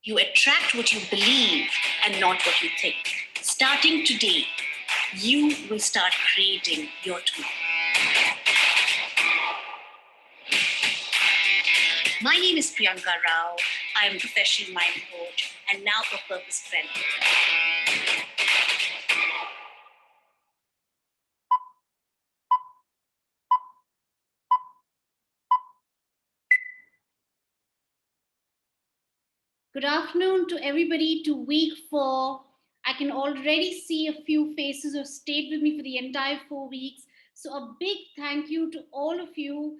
You attract what you believe and not what you think. Starting today, you will start creating your tomorrow. My name is Priyanka Rao. I am a professional mind coach and now a purpose friend. Good afternoon to everybody to week 4. I can already see a few faces who have stayed with me for the entire 4 weeks. So a big thank you to all of you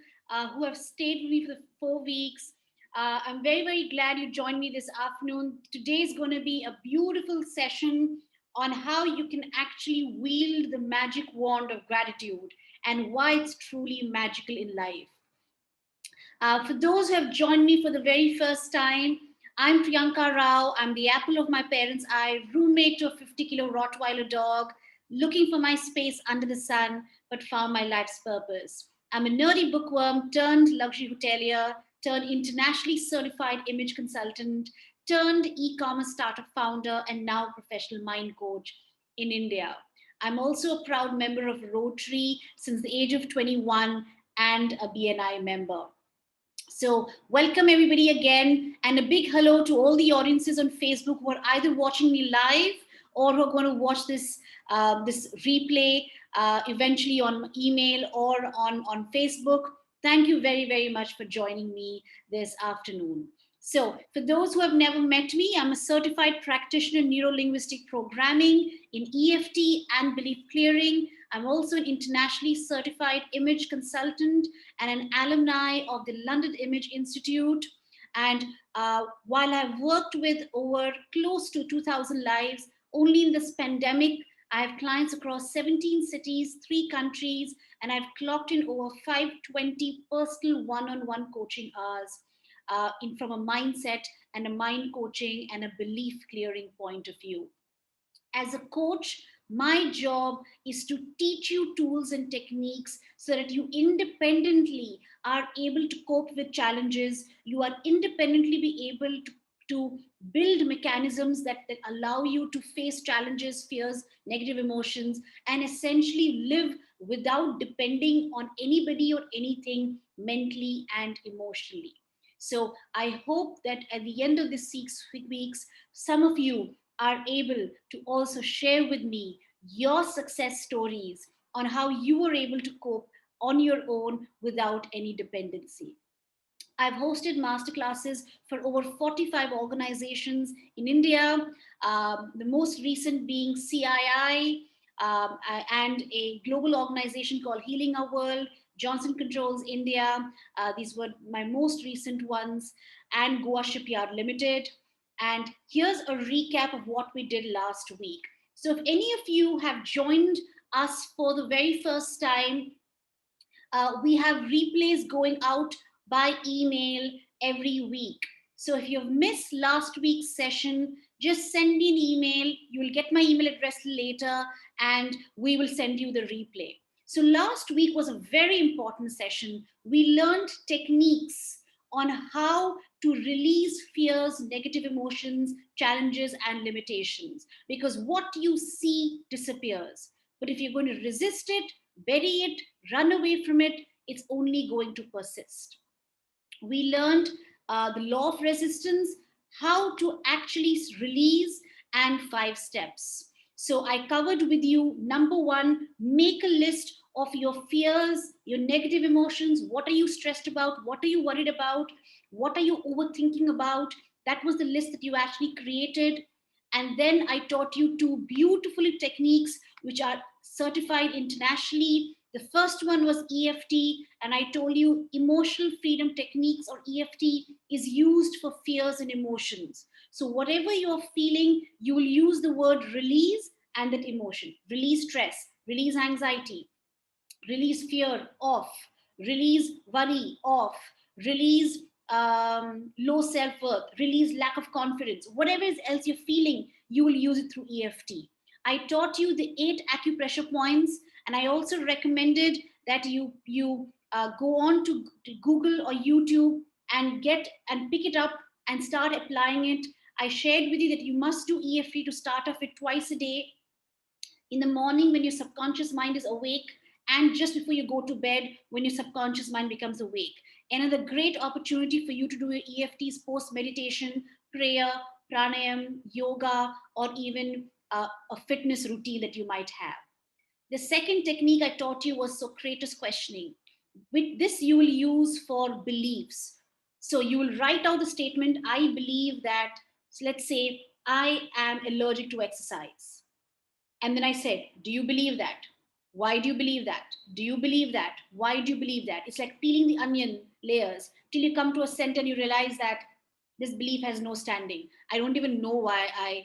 who have stayed with me for the 4 weeks. I'm very, very glad you joined me this afternoon. Today is going to be a beautiful session on how you can actually wield the magic wand of gratitude and why it's truly magical in life. For those who have joined me for the very first time, I'm Priyanka Rao. I'm the apple of my parents' eye, roommate to a 50-kilo Rottweiler dog, looking for my space under the sun, but found my life's purpose. I'm a nerdy bookworm turned luxury hotelier, turned internationally certified image consultant, turned e-commerce startup founder, and now professional mind coach in India. I'm also a proud member of Rotary since the age of 21 and a BNI member. So, welcome everybody again, and a big hello to all the audiences on Facebook who are either watching me live or who are going to watch this this replay eventually on email or on Facebook. Thank you very, very much for joining me this afternoon. So, for those who have never met me, I'm a certified practitioner in neuro-linguistic programming, in EFT and belief clearing. I'm also an internationally certified image consultant and an alumni of the London Image Institute. And while I've worked with over close to 2,000 lives, only in this pandemic, I have clients across 17 cities, 3 countries, and I've clocked in over 520 personal one-on-one coaching hours from a mindset and a mind coaching and a belief clearing point of view. As a coach, my job is to teach you tools and techniques so that you independently are able to cope with challenges. You are independently be able to build mechanisms that allow you to face challenges, fears, negative emotions, and essentially live without depending on anybody or anything mentally and emotionally. So I hope that at the end of this 6 weeks, some of you are able to also share with me your success stories on how you were able to cope on your own without any dependency. I've hosted masterclasses for over 45 organizations in India, the most recent being CII and a global organization called Healing Our World, Johnson Controls India. These were my most recent ones, and Goa Shipyard Limited. And here's a recap of what we did last week. So, if any of you have joined us for the very first time, we have replays going out by email every week. So if you've missed last week's session, just send me an email. You will get my email address later and we will send you the replay. So last week was a very important session. We learned techniques on how to release fears, negative emotions, challenges, and limitations. Because what you see disappears. But if you're going to resist it, bury it, run away from it, it's only going to persist. We learned the law of resistance, how to actually release, and 5 steps. So I covered with you number 1, make a list of your fears, your negative emotions. What are you stressed about? What are you worried about? What are you overthinking about? That was the list that you actually created. And then I taught you 2 beautiful techniques which are certified internationally. The first one was EFT, and I told you emotional freedom techniques or EFT is used for fears and emotions. So, whatever you're feeling, you will use the word release and that emotion. Release stress, release anxiety, release fear, off, release worry, off, release low self-worth, release lack of confidence, whatever else you're feeling, you will use it through EFT. I taught you the 8 acupressure points, and I also recommended that you go on to Google or YouTube and pick it up and start applying it. I shared with you that you must do EFT to start off with twice a day, in the morning when your subconscious mind is awake, and just before you go to bed when your subconscious mind becomes awake. Another great opportunity for you to do your EFTs post meditation, prayer, pranayam, yoga, or even a fitness routine that you might have. The second technique I taught you was Socrates questioning. With this, you will use for beliefs. So you will write out the statement, I believe that, so let's say, I am allergic to exercise. And then I said, do you believe that? Why do you believe that? Do you believe that? Why do you believe that? It's like peeling the onion layers till you come to a center and you realize that this belief has no standing. I don't even know why I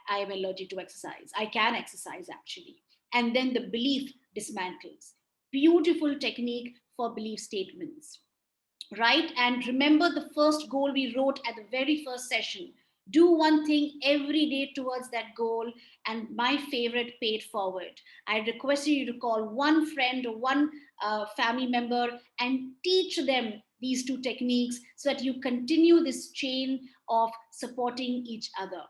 am allergic to exercise. I can exercise actually. And then the belief dismantles. Beautiful technique for belief statements, right? And remember the first goal we wrote at the very first session. Do one thing every day towards that goal. And my favorite, pay it forward. I request you to call one friend or one family member and teach them these two techniques so that you continue this chain of supporting each other,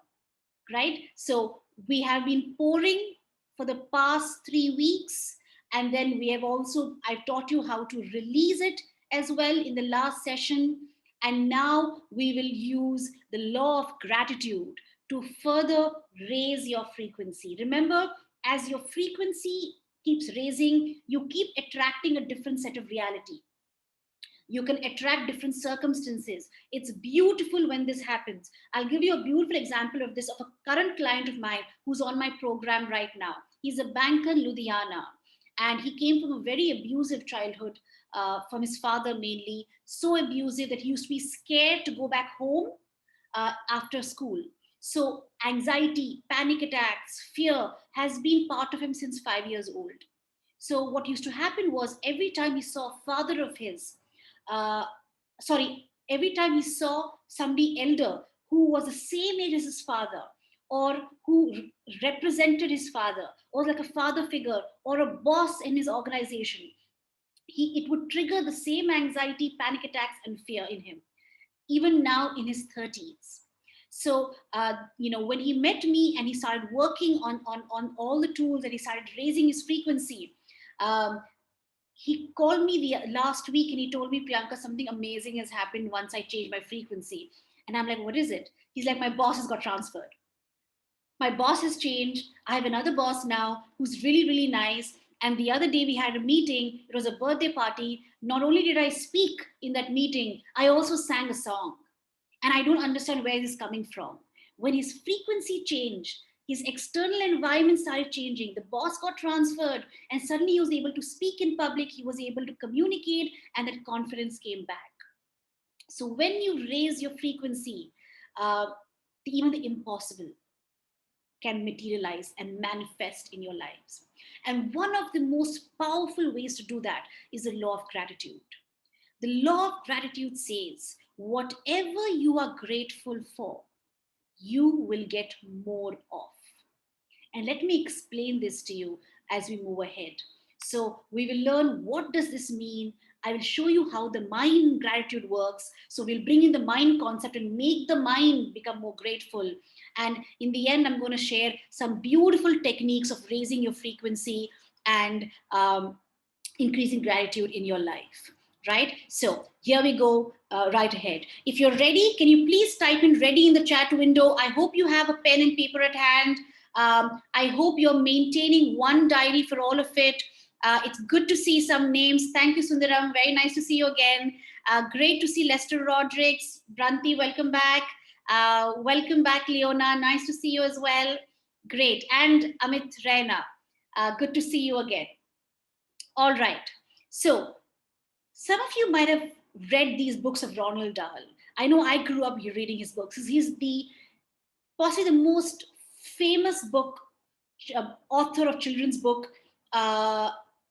right? So we have been pouring for the past 3 weeks, and then we have also, I've taught you how to release it as well in the last session. And now we will use the law of gratitude to further raise your frequency. Remember, as your frequency keeps raising, you keep attracting a different set of reality. You can attract different circumstances. It's beautiful when this happens. I'll give you a beautiful example of this, of a current client of mine who's on my program right now. He's a banker in Ludhiana, and he came from a very abusive childhood, from his father mainly, so abusive that he used to be scared to go back home after school. So anxiety, panic attacks, fear has been part of him since 5 years old. So what used to happen was, every time he saw a father of his, uh, every time he saw somebody elder who was the same age as his father, or who represented his father, or like a father figure or a boss in his organization, it would trigger the same anxiety, panic attacks, and fear in him, even now in his 30s. So, when he met me and he started working on all the tools and he started raising his frequency, um, he called me the last week and he told me, Priyanka, something amazing has happened once I changed my frequency. And I'm like, what is it? He's like, my boss has got transferred. My boss has changed. I have another boss now who's really, really nice. And the other day we had a meeting, it was a birthday party. Not only did I speak in that meeting, I also sang a song. And I don't understand where this is coming from. When his frequency changed, his external environment started changing. The boss got transferred, and suddenly he was able to speak in public, he was able to communicate, and that confidence came back. So when you raise your frequency, uh, even the impossible can materialize and manifest in your lives. And one of the most powerful ways to do that is the law of gratitude. The law of gratitude says, whatever you are grateful for, you will get more of. And let me explain this to you as we move ahead. So we will learn, what does this mean? I will show you how the mind gratitude works. So we'll bring in the mind concept and make the mind become more grateful. And in the end, I'm going to share some beautiful techniques of raising your frequency and increasing gratitude in your life, right? So here we go, right ahead. If you're ready, can you please type in ready in the chat window? I hope you have a pen and paper at hand. I hope you're maintaining one diary for all of it. It's good to see some names. Thank you, Sundaram. Very nice to see you again. Great to see Lester Rodrigues. Branti, welcome back. Welcome back, Leona. Nice to see you as well. Great. And Amit Raina. Good to see you again. All right. So some of you might have read these books of Ronald Dahl. I know I grew up reading his books. He's the possibly the most famous book author of children's book uh,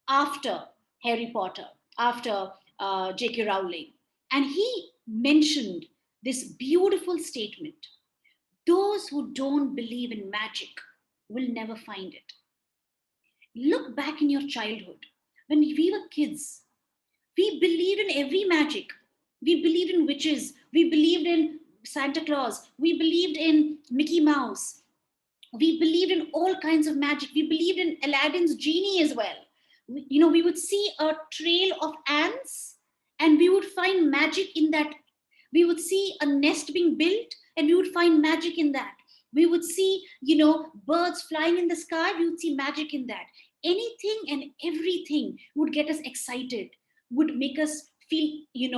after Harry Potter, after J.K. Rowling, and he mentioned this beautiful statement: "Those who don't believe in magic will never find it." Look back in your childhood when we were kids. We believed in every magic. We believed in witches. We believed in Santa Claus. We believed in Mickey Mouse. We believed in all kinds of magic. We believed in Aladdin's genie as well. We would see a trail of ants and we would find magic in that. We would see a nest being built and we would find magic in that. We would see, birds flying in the sky. We would see magic in that. Anything and everything would get us excited, would make us feel, in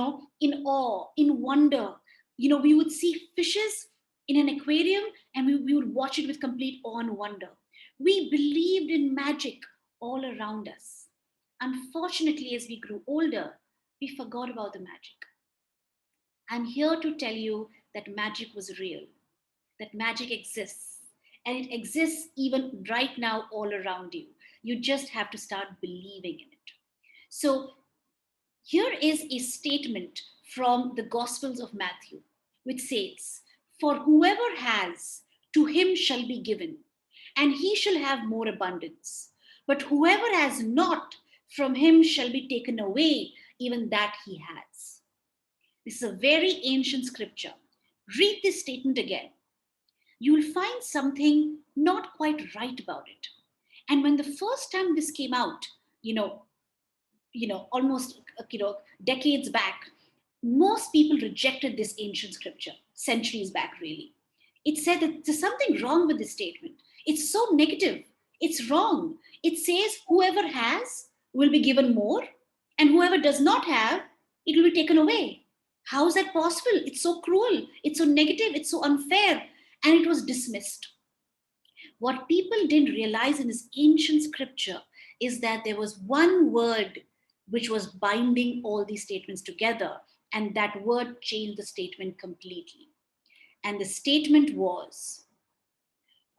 awe, in wonder. We would see fishes in an aquarium and we would watch it with complete awe and wonder. We believed in magic all around us. Unfortunately, as we grew older, we forgot about the magic. I'm here to tell you that magic was real, that magic exists, and it exists even right now all around you. You just have to start believing in it. So, here is a statement from the Gospels of Matthew, which says, "For whoever has, to him shall be given, and he shall have more abundance. But whoever has not, from him shall be taken away even that he has." This is a very ancient scripture. Read this statement again. You will find something not quite right about it. And when the first time this came out, you know, almost decades back, most people rejected this ancient scripture centuries back. Really, it said that there's something wrong with this statement. It's so negative. It's wrong. It says whoever has will be given more, and whoever does not have, it will be taken away. How is that possible? It's so cruel. It's so negative. It's so unfair. And it was dismissed. What people didn't realize in this ancient scripture is that there was one word which was binding all these statements together, and that word changed the statement completely. And the statement was,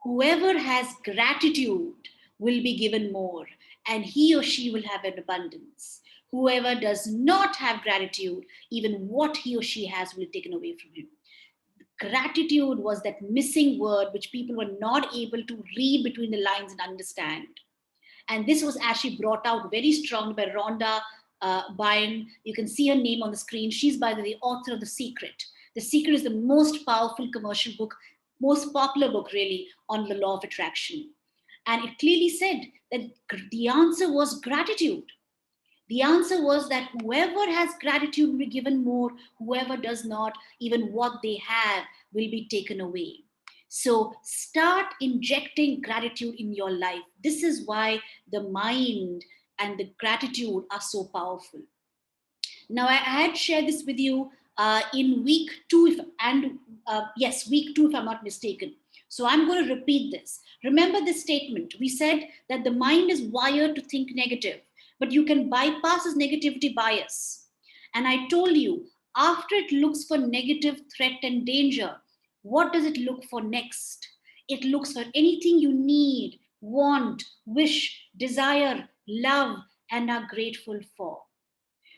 whoever has gratitude will be given more, and he or she will have an abundance. Whoever does not have gratitude, even what he or she has will be taken away from him. Gratitude was that missing word which people were not able to read between the lines and understand. And this was actually brought out very strongly by Rhonda Byrne. You can see her name on the screen. She's, by the way, author of The Secret. The Secret is the most powerful commercial book, most popular book, really, on the law of attraction. And it clearly said that the answer was gratitude. The answer was that whoever has gratitude will be given more, whoever does not, even what they have will be taken away. So start injecting gratitude in your life. This is why the mind and the gratitude are so powerful. Now, I had shared this with you in week two, yes, week two, if I'm not mistaken. So I'm going to repeat this. Remember this statement. We said that the mind is wired to think negative, but you can bypass this negativity bias. And I told you, after it looks for negative threat and danger, what does it look for next? It looks for anything you need, want, wish, desire, love, and are grateful for.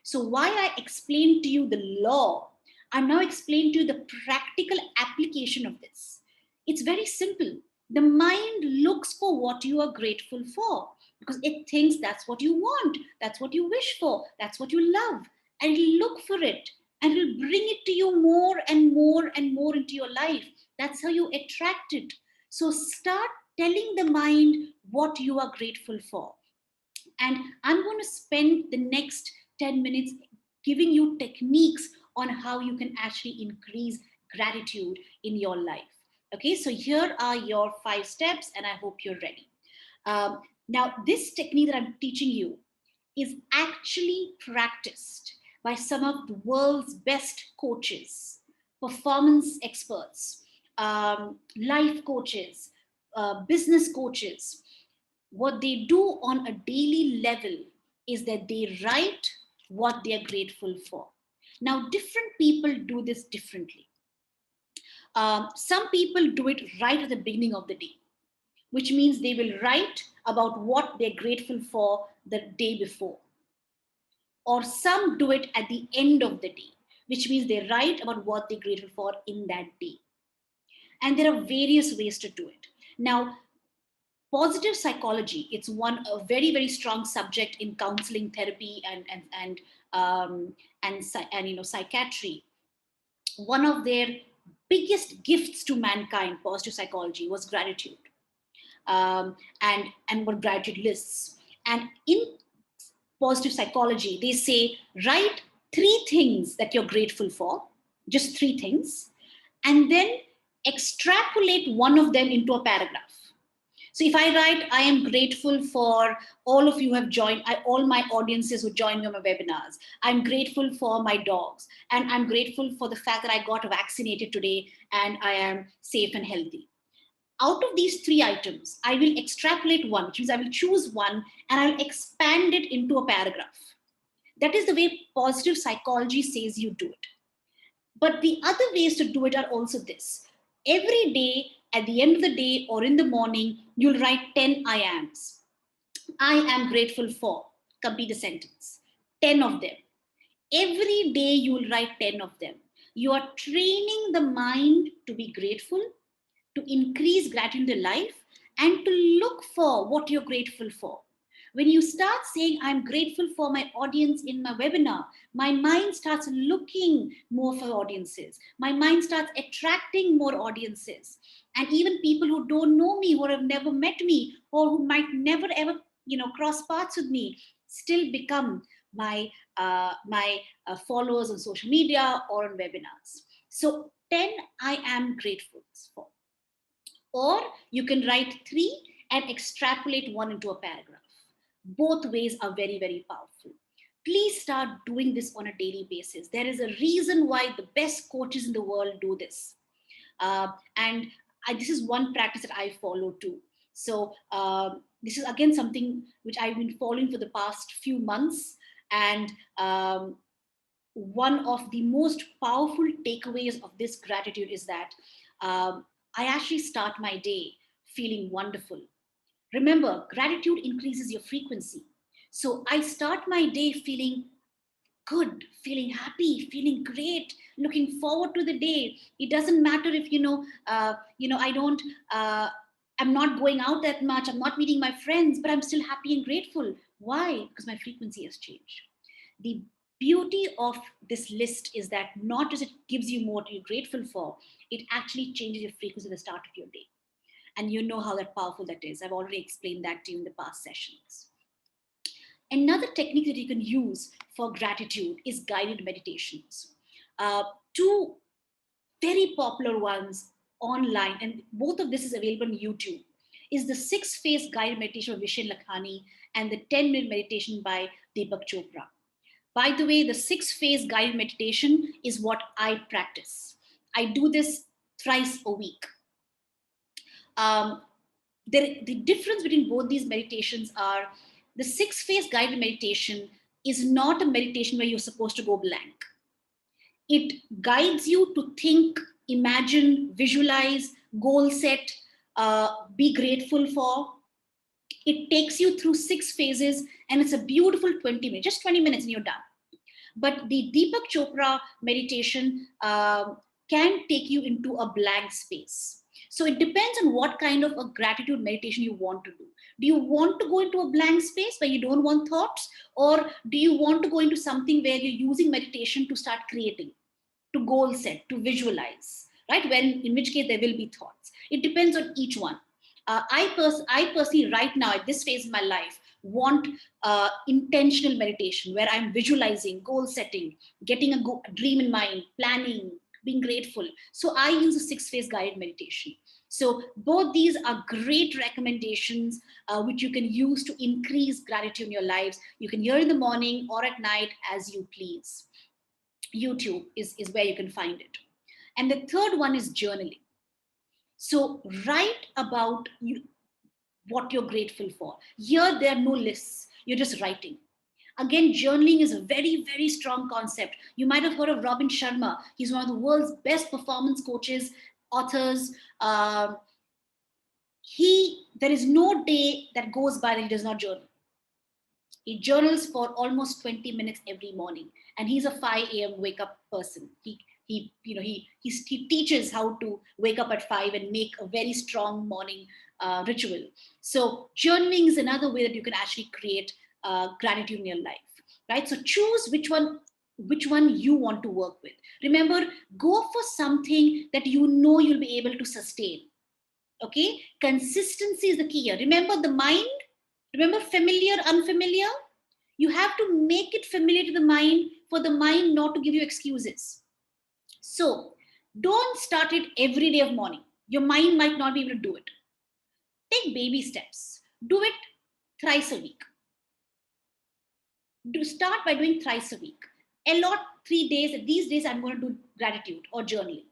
So, why I explained to you the law, I'm now explaining to you the practical application of this. It's very simple. The mind looks for what you are grateful for because it thinks that's what you want, that's what you wish for, that's what you love. And it'll look for it and it'll bring it to you more and more and more into your life. That's how you attract it. So, start telling the mind what you are grateful for. And I'm going to spend the next 10 minutes giving you techniques on how you can actually increase gratitude in your life. Okay, so here are your 5 steps, and I hope you're ready. Now, this technique that I'm teaching you is actually practiced by some of the world's best coaches, performance experts, life coaches, business coaches. What they do on a daily level is that they write what they are grateful for. Now, different people do this differently. Some people do it right at the beginning of the day, which means they will write about what they're grateful for the day before. Or some do it at the end of the day, which means they write about what they're grateful for in that day. And there are various ways to do it. Now, positive psychology, it's a very strong subject in counseling, therapy, and psychiatry. One of their biggest gifts to mankind, positive psychology, was gratitude, and what gratitude lists. And in positive psychology, they say write three things that you're grateful for, just three things, and then extrapolate one of them into a paragraph. So if I write, I am grateful for all of you who have joined, all my audiences who joined me on my webinars. I'm grateful for my dogs. And I'm grateful for the fact that I got vaccinated today and I am safe and healthy. Out of these three items, I will extrapolate one, which means I will choose one and I'll expand it into a paragraph. That is the way positive psychology says you do it. But the other ways to do it are also this. Every day, at the end of the day or in the morning, you'll write 10 I ams. I am grateful for. Complete the sentence. 10 of them. Every day you will write 10 of them. You are training the mind to be grateful, to increase gratitude in life, and to look for what you're grateful for. When you start saying, I'm grateful for my audience in my webinar, my mind starts looking more for audiences. My mind starts attracting more audiences. And even people who don't know me, who have never met me, or who might never ever, cross paths with me, still become my followers on social media or on webinars. So 10 I am grateful for. Or you can write three and extrapolate one into a paragraph. Both ways are very, very powerful. Please start doing this on a daily basis. There is a reason why the best coaches in the world do this. And this is one practice that I follow too. So this is again something which I've been following for the past few months. And one of the most powerful takeaways of this gratitude is that I actually start my day feeling wonderful. Remember, gratitude increases your frequency. So I start my day feeling good, feeling happy, feeling great, looking forward to the day. It doesn't matter if I don't. I'm not going out that much. I'm not meeting my friends, but I'm still happy and grateful. Why? Because my frequency has changed. The beauty of this list is that not just it gives you more to be grateful for, it actually changes your frequency at the start of your day. And you know how that powerful that is. I've already explained that to you in the past sessions. Another technique that you can use for gratitude is guided meditations. Two very popular ones online, and both of this is available on YouTube, is the 6-phase guided meditation of Vishen Lakhani and the 10-minute meditation by Deepak Chopra. By the way, the 6-phase guided meditation is what I practice. I do this thrice a week. The difference between both these meditations are the 6-phase guided meditation is not a meditation where you're supposed to go blank. It guides you to think, imagine, visualize, goal set, be grateful for. It takes you through 6 phases and it's a beautiful 20 minutes, just 20 minutes and you're done. But the Deepak Chopra meditation can take you into a blank space. So it depends on what kind of a gratitude meditation you want to do. Do you want to go into a blank space where you don't want thoughts? Or do you want to go into something where you're using meditation to start creating, to goal set, to visualize, right? In which case there will be thoughts. It depends on each one. I personally, right now, at this phase in my life, want intentional meditation where I'm visualizing, goal setting, getting a dream in mind, planning, being grateful. So I use a 6-phase guided meditation. So both these are great recommendations which you can use to increase gratitude in your lives. You can hear in the morning or at night as you please. YouTube is where you can find it. And the third one is journaling. So write about what you're grateful for. Here, there are no lists. You're just writing. Again, journaling is a very, very strong concept. You might have heard of Robin Sharma. He's one of the world's best performance coaches, authors. There is no day that goes by that he does not journal. He journals for almost 20 minutes every morning, and he's a 5 a.m. wake up person. He teaches how to wake up at 5 and make a very strong morning ritual. So journaling is another way that you can actually create gratitude in your life, right? So choose which one you want to work with. Remember, go for something that you know you'll be able to sustain. Okay, consistency is the key here. Remember the mind, remember familiar, unfamiliar. You have to make it familiar to the mind for the mind not to give you excuses. So don't start it every day of morning. Your mind might not be able to do it. Take baby steps. Do it thrice a week. Do start by doing thrice a week. Allot 3 days. These days I'm going to do gratitude or journaling,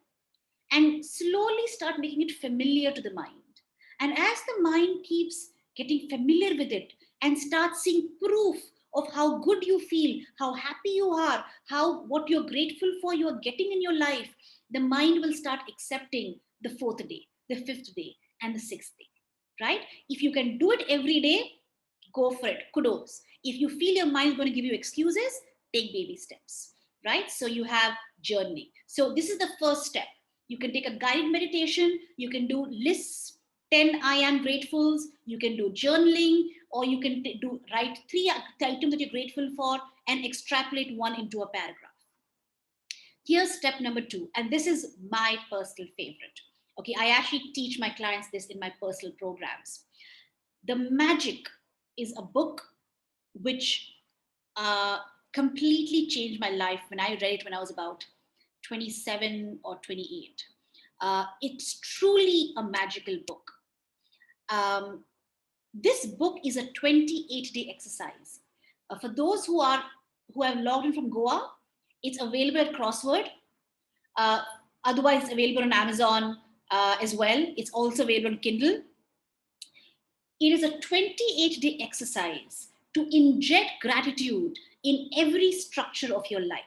and slowly start making it familiar to the mind. And as the mind keeps getting familiar with it and starts seeing proof of how good you feel, how happy you are, how what you're grateful for you're getting in your life, the mind will start accepting the fourth day, the fifth day, and the sixth day. Right? If you can do it every day, go for it. Kudos. If you feel your mind is going to give you excuses, take baby steps. Right? So you have journaling. So this is the first step. You can take a guided meditation. You can do lists, 10 I am gratefuls. You can do journaling, or you can write 3 items that you're grateful for and extrapolate one into a paragraph. Here's step number 2, and this is my personal favorite. Okay, I actually teach my clients this in my personal programs. The Magic is a book which uh, completely changed my life when I read it when I was about 27 or 28. It's truly a magical book. Um, this book is a 28-day exercise. For those who have logged in from Goa, it's available at Crossword. Uh, Otherwise, it's available on Amazon as well. It's also available on Kindle. It is a 28-day exercise to inject gratitude in every structure of your life.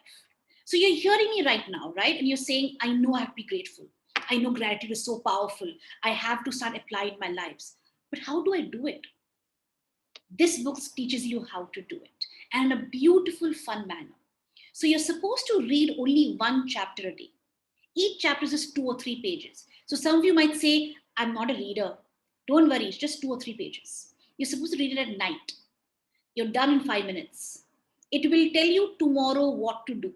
So you're hearing me right now, right? And you're saying, I know I have to be grateful. I know gratitude is so powerful. I have to start applying my lives. But how do I do it? This book teaches you how to do it, and in a beautiful, fun manner. So you're supposed to read only one chapter a day. Each chapter is just 2 or 3 pages. So some of you might say, I'm not a reader. Don't worry, it's just 2 or 3 pages. You're supposed to read it at night. You're done in 5 minutes. It will tell you tomorrow what to do.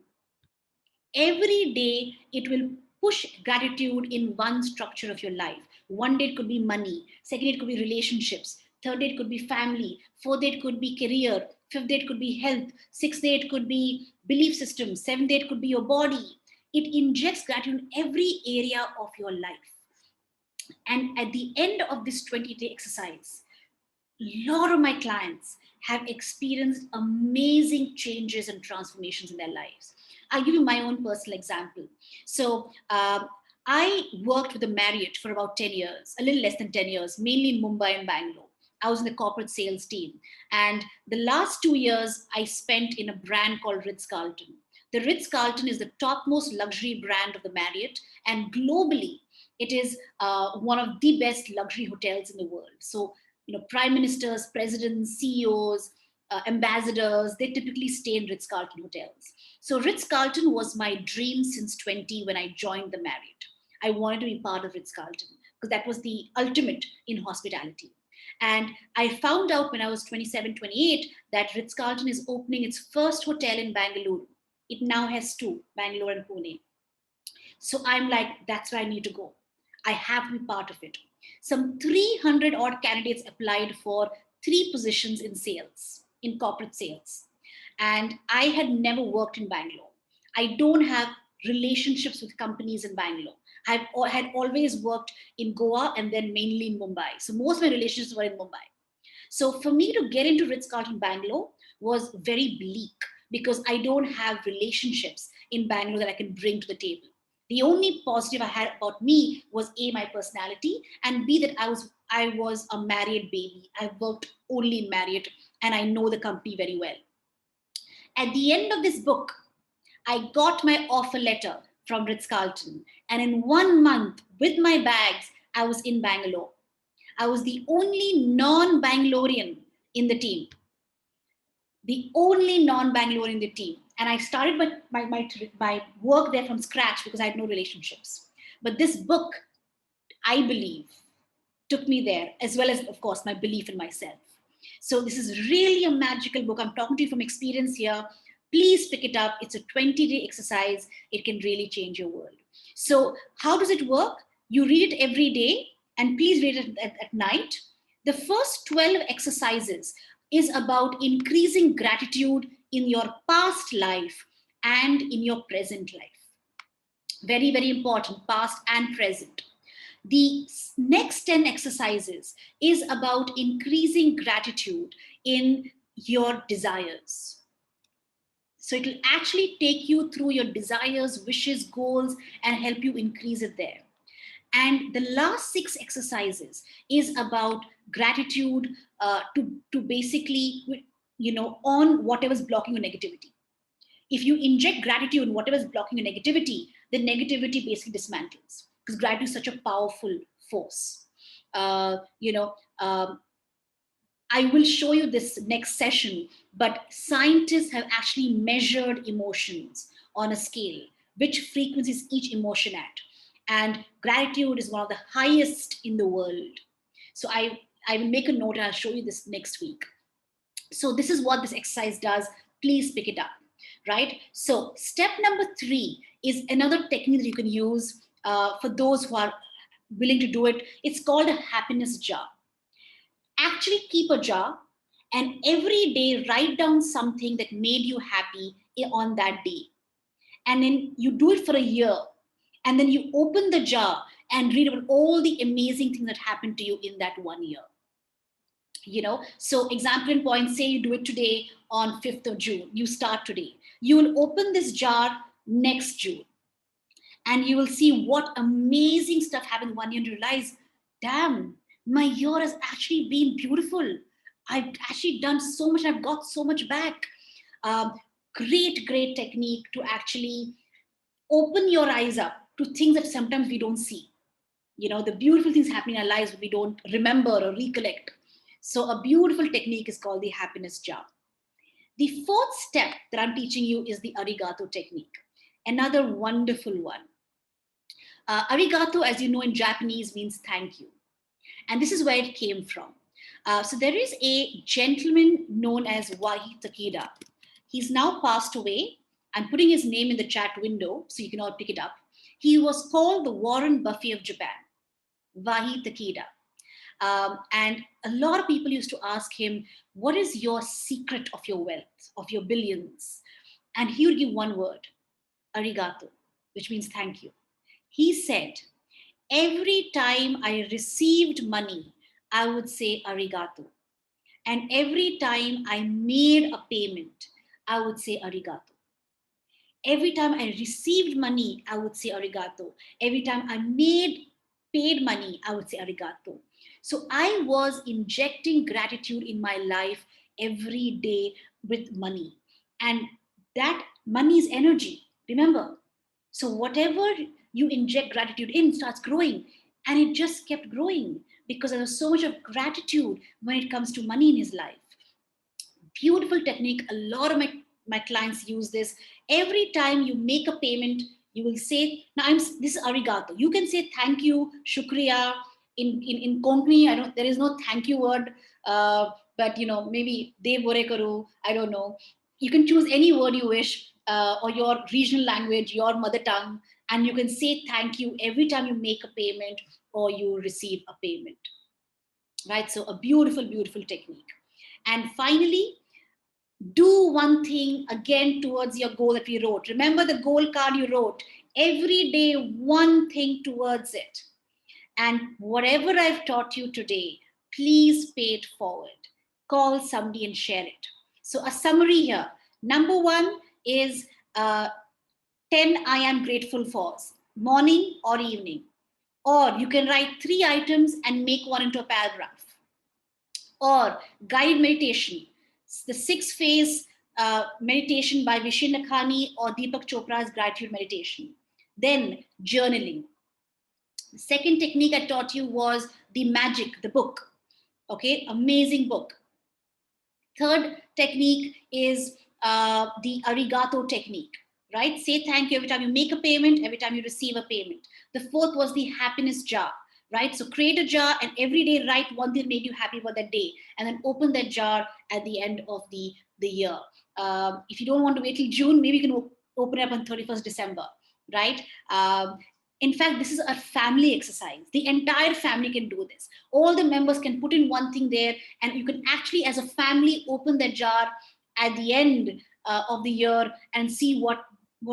Every day, it will push gratitude in one structure of your life. One day it could be money, second day it could be relationships, third day it could be family, fourth day it could be career, fifth day it could be health, sixth day it could be belief system, seventh day it could be your body. It injects gratitude in every area of your life. And at the end of this 20-day exercise, a lot of my clients have experienced amazing changes and transformations in their lives. I'll give you my own personal example. So, I worked with the Marriott for about 10 years, a little less than 10 years, mainly in Mumbai and Bangalore. I was in the corporate sales team. And the last 2 years, I spent in a brand called Ritz Carlton. The Ritz Carlton is the topmost luxury brand of the Marriott. And globally, it is one of the best luxury hotels in the world. So prime ministers, presidents, CEOs, ambassadors, they typically stay in Ritz-Carlton hotels. So Ritz-Carlton was my dream since 20 when I joined the Marriott. I wanted to be part of Ritz-Carlton because that was the ultimate in hospitality. And I found out when I was 27, 28 that Ritz-Carlton is opening its first hotel in Bangalore. It now has two, Bangalore and Pune. So I'm like, that's where I need to go. I have to be part of it. Some 300 odd candidates applied for 3 positions in sales, in corporate sales. And I had never worked in Bangalore. I don't have relationships with companies in Bangalore. I had always worked in Goa and then mainly in Mumbai. So most of my relationships were in Mumbai. So for me to get into Ritz-Carlton Bangalore was very bleak because I don't have relationships in Bangalore that I can bring to the table. The only positive I had about me was A, my personality, and B, that I was a Marriott baby. I worked only in Marriott and I know the company very well. At the end of this book, I got my offer letter from Ritz-Carlton, and in 1 month with my bags, I was in Bangalore. I was the only non-Bangalorean in the team, the only non-Bangalorean in the team. And I started my work there from scratch because I had no relationships. But this book, I believe, took me there, as well as, of course, my belief in myself. So this is really a magical book. I'm talking to you from experience here. Please pick it up. It's a 20-day exercise. It can really change your world. So how does it work? You read it every day, and please read it at night. The first 12 exercises is about increasing gratitude in your past life and in your present life. Very, very important, past and present. The next 10 exercises is about increasing gratitude in your desires. So it will actually take you through your desires, wishes, goals, and help you increase it there. And the last 6 exercises is about gratitude to basically, on whatever's blocking your negativity. If you inject gratitude in whatever's blocking your negativity, the negativity basically dismantles, because gratitude is such a powerful force. Uh, you know, um, I will show you this next session, but scientists have actually measured emotions on a scale, which frequencies each emotion at. And gratitude is one of the highest in the world. So I will make a note and I'll show you this next week. So this is what this exercise does. Please pick it up, right? So step number 3 is another technique that you can use for those who are willing to do it. It's called a happiness jar. Actually keep a jar and every day write down something that made you happy on that day. And then you do it for a year. And then you open the jar and read about all the amazing things that happened to you in that 1 year. So example in point, say you do it today on 5th of June, you start today. You will open this jar next June and you will see what amazing stuff happened 1 year and realize, damn, my year has actually been beautiful. I've actually done so much. I've got so much back. Um, great technique to actually open your eyes up to things that sometimes we don't see. The beautiful things happening in our lives we don't remember or recollect. So a beautiful technique is called the happiness jar. The fourth step that I'm teaching you is the arigato technique. Another wonderful one. Arigato, as you know in Japanese, means thank you. And this is where it came from. So there is a gentleman known as Wahi Takeda. He's now passed away. I'm putting his name in the chat window so you can all pick it up. He was called the Warren Buffett of Japan, Wahi Takeda. And a lot of people used to ask him, what is your secret of your wealth, of your billions? And he would give one word, arigato, which means thank you. He said, every time I received money, I would say arigato. And every time I made a payment, I would say arigato. Every time I received money, I would say arigato. Every time I paid money, I would say arigato. So I was injecting gratitude in my life every day with money. And that money is energy, remember? So whatever you inject gratitude in starts growing. And it just kept growing because there was so much of gratitude when it comes to money in his life. Beautiful technique. A lot of my clients use this. Every time you make a payment, you will say, this is arigato. You can say thank you, shukriya. In Konkani, there is no thank you word, but maybe de bore karu, I don't know. You can choose any word you wish, or your regional language, your mother tongue, and you can say thank you every time you make a payment or you receive a payment. Right? So a beautiful technique. And finally, do one thing again towards your goal that we wrote. Remember the goal card you wrote. Every day, one thing towards it. And whatever I've taught you today, please pay it forward. Call somebody and share it. So a summary here. Number 1 is 10 I am grateful for, morning or evening. Or you can write 3 items and make one into a paragraph. Or guided meditation, the 6-phase meditation by Vishen Lakhani or Deepak Chopra's gratitude meditation. Then journaling. The second technique I taught you was the magic, the book. Okay, amazing book. Third technique is the arigato technique, right? Say thank you every time you make a payment, every time you receive a payment. The fourth was the happiness jar. right? So create a jar and every day write one thing that made you happy about that day, and then open that jar at the end of the year. If you don't want to wait till June, maybe you can open it up on 31st December, right? In fact, this is a family exercise. The entire family can do this. All the members can put in one thing there, and you can actually, as a family, open that jar at the end of the year and see what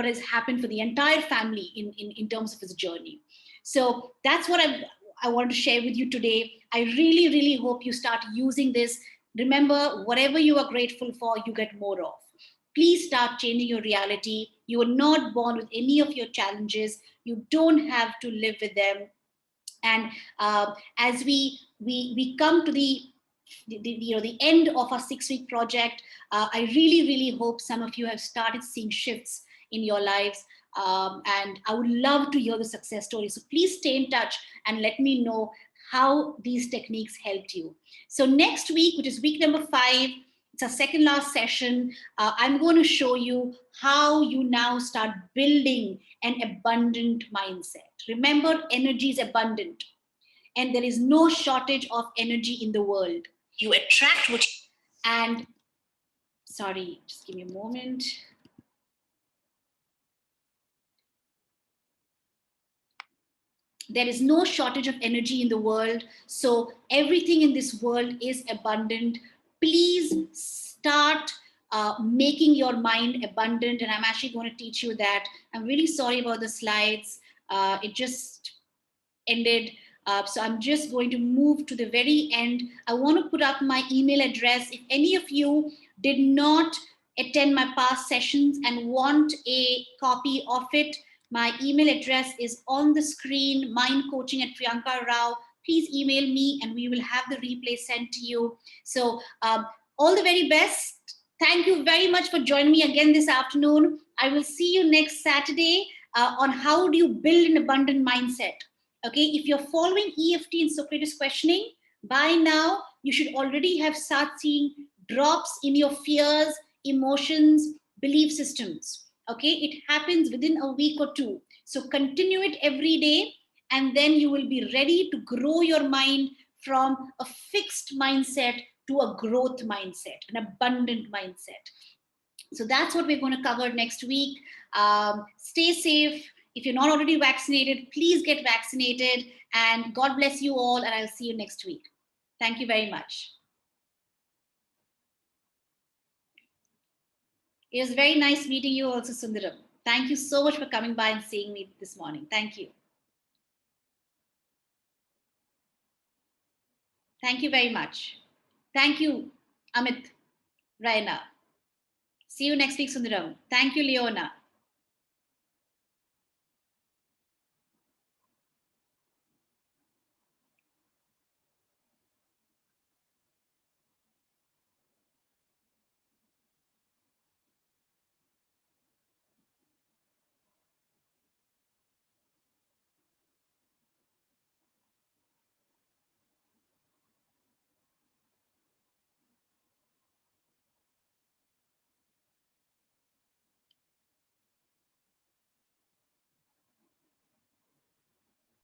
has happened for the entire family in terms of its journey. So that's what I wanted to share with you today. I really, really hope you start using this. Remember, whatever you are grateful for, you get more of. Please start changing your reality. You are not born with any of your challenges. You don't have to live with them. And as we come to the end of our 6-week project, I really, really hope some of you have started seeing shifts in your lives. And I would love to hear the success stories. So please stay in touch and let me know how these techniques helped you. So next week, which is week number 5, it's our second last session. I'm going to show you how you now start building an abundant mindset. Remember, energy is abundant, and there is no shortage of energy in the world. You attract what. And sorry, just give me a moment. There is no shortage of energy in the world. So everything in this world is abundant. Please start making your mind abundant. And I'm actually going to teach you that. I'm really sorry about the slides. It just ended. So I'm just going to move to the very end. I want to put up my email address. If any of you did not attend my past sessions and want a copy of it, my email address is on the screen, mindcoaching at Priyanka Rao. Please email me and we will have the replay sent to you. So all the very best. Thank you very much for joining me again this afternoon. I will see you next Saturday on how do you build an abundant mindset. Okay, if you're following EFT and Socrates questioning, by now you should already have started seeing drops in your fears, emotions, belief systems. Okay, it happens within a week or two. So continue it every day, and then you will be ready to grow your mind from a fixed mindset to a growth mindset, an abundant mindset. So that's what we're going to cover next week. Stay safe. If you're not already vaccinated, please get vaccinated. And God bless you all. And I'll see you next week. Thank you very much. It was very nice meeting you also, Sundaram. Thank you so much for coming by and seeing me this morning. Thank you. Thank you very much. Thank you, Amit, Raina. See you next week, Sundaram. Thank you, Leona.